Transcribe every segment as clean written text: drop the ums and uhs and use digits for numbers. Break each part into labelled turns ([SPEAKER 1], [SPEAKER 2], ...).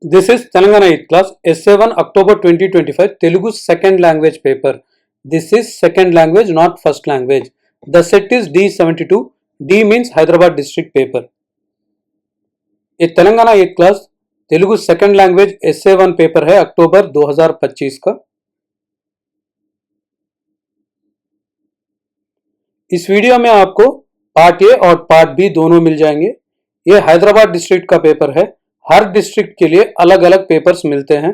[SPEAKER 1] This is Telangana 8th class SA1 October 2025 Telugu second language paper. This is second language, not first language. The set is D72. D means Hyderabad district paper. ये Telangana 8th class Telugu second language SA1 paper है अक्टूबर 2025 का। इस video में आपको part A और part B दोनों मिल जाएंगे। ये हैदराबाद डिस्ट्रिक्ट का पेपर है। हर डिस्ट्रिक्ट के लिए अलग अलग पेपर्स मिलते हैं।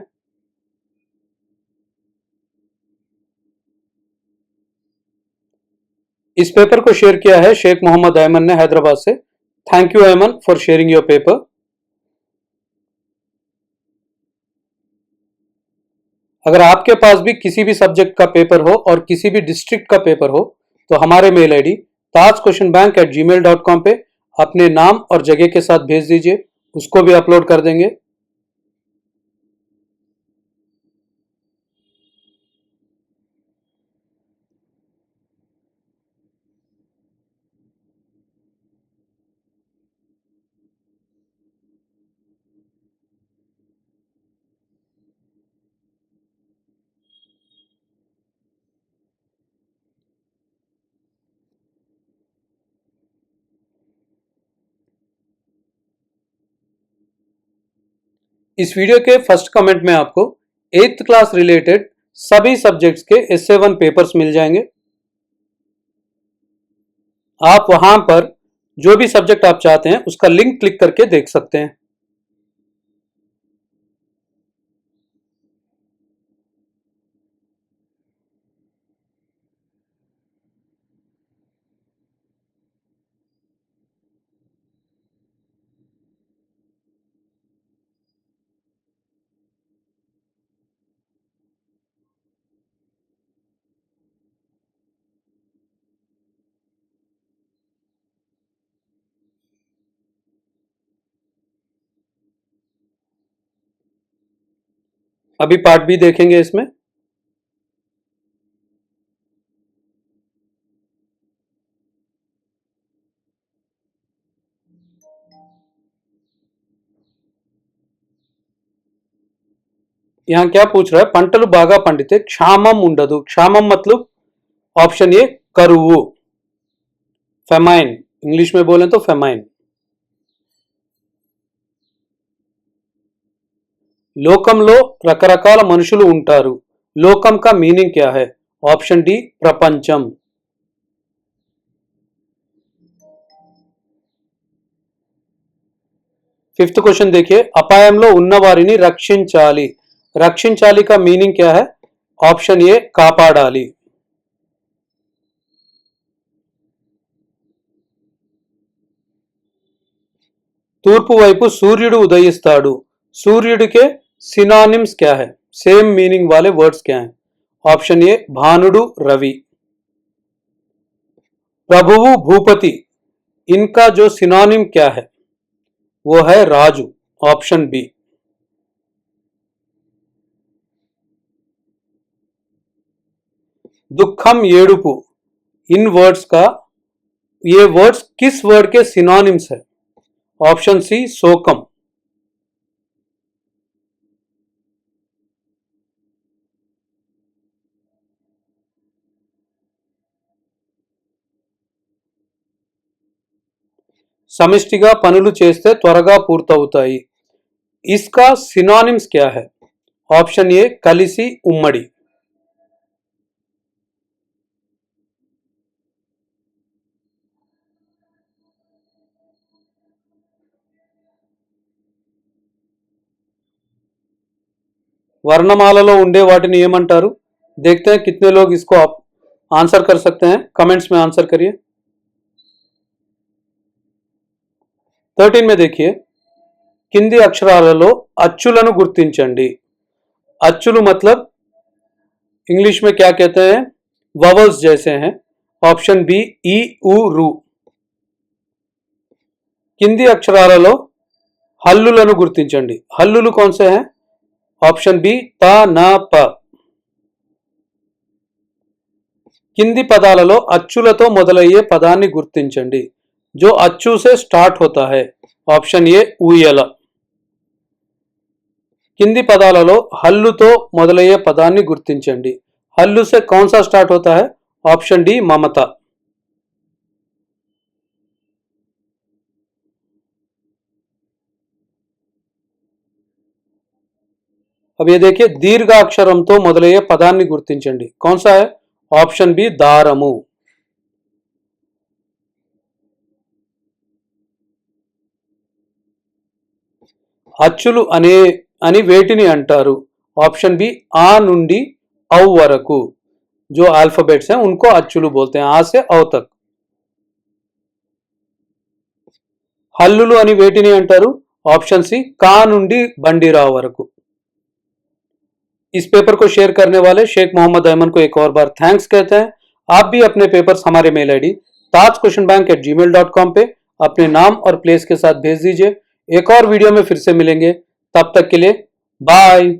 [SPEAKER 1] इस पेपर को शेयर किया है शेख मोहम्मद अयमन ने हैदराबाद से। Thank you Ayman for sharing your paper. अगर आपके पास भी किसी भी सब्जेक्ट का पेपर हो और किसी भी डिस्ट्रिक्ट का पेपर हो तो हमारे मेल आईडी tajquestionbank@gmail.com पे अपने नाम और जगह के साथ भेज दीजिए, उसको भी अपलोड कर देंगे। इस वीडियो के फर्स्ट कमेंट में आपको 8th क्लास रिलेटेड सभी सब्जेक्ट्स के SA1 पेपर्स मिल जाएंगे। आप वहां पर जो भी सब्जेक्ट आप चाहते हैं उसका लिंक क्लिक करके देख सकते हैं। अभी पार्ट बी देखेंगे। इसमें यहां क्या पूछ रहा है, पंटलु बागा पंडिते क्षामम उंडदु। क्षामम मतलब ऑप्शन ए करुवु, फेमाइन, इंग्लिश में बोलें तो फेमाइन। లోకంలో రకరకాల మనుషులు ఉంటారు। లోకం का मीनिंग क्या है? ऑप्शन डी प्रपंचम। फिफ्थ क्वेश्चन देखिए, అపాయంలో ఉన్న వారిని రక్షించాలి। రక్షించాలి का मीनिंग क्या है? ऑप्शन ए కాపాడాలి। తూర్పు వైపు సూర్యుడు ఉదయిస్తాడు। सूर्युड के सिनोनिम्स क्या है? सेम मीनिंग वाले वर्ड्स क्या हैं? ऑप्शन ए भानुडु रवि। प्रभुवु भूपति, इनका जो सिनोनिम क्या है वो है राजू। Option B. दुखम येडुपु, इन वर्ड्स का ये वर्ड्स किस वर्ड के सिनोनिम्स है? ऑप्शन सी शोकम। సమిష్టిగా పనులు చేస్తే త్వరగా పూర్తవుతాయి, इसका सिनोनिम्स क्या है? ऑप्शन ए కలిసి ఉమ్మడి। वर्णमाలలో ఉండే వాటిని ఏమంటారు? देखते हैं कितने लोग इसको आप आंसर कर सकते हैं। कमेंट्स में आंसर करिए। 13 में देखिए, కింది అక్షరాలలో అచ్చులను గుర్తించండి। అచ్చులు मतलब इंग्लिश में क्या कहते हैं? ववल्स जैसे हैं। ऑप्शन बी ई उ रू। కింది అక్షరాలలో హల్లులను గుర్తించండి। హల్లులు कौन से हैं? ऑप्शन बी త న ప। కింది పదాలలో అచ్చులతో మొదలయ్యే పదాన్ని గుర్తించండి। जो अच्चू से स्टार्ट होता है। ऑप्शन ए ऊयला। కింది పదాలలో హల్లుతో మొదలయ్యే పదాన్ని గుర్తించండి. हल्लू से कौन सा स्टार्ट होता है? ऑप्शन डी ममता. अब ये देखिए दीर्घाक्षरंతో మొదలయ్యే పదాన్ని గుర్తించండి. कौन सा है? ऑप्शन बी दारमु. అచ్చులు అని వేటిని అంటారు? ऑप्शन बी आ నుండి औ వరకు जो अल्फाबेट्स हैं उनको अच्चुलू बोलते हैं, आ से औ तक. हल्लुलु అని వేటిని అంటారు? ऑप्शन सी का నుండి బండిరావు వరకు. इस पेपर को शेयर करने वाले शेख मोहम्मद अहमद को एक और बार थैंक्स कहते हैं. आप भी अपने पेपर्स हमारे मेल आईडी tajquestionbank@gmail.com पे अपने नाम और प्लेस के साथ भेज दीजिए. एक और वीडियो में फिर से मिलेंगे. तब तक के लिए बाय.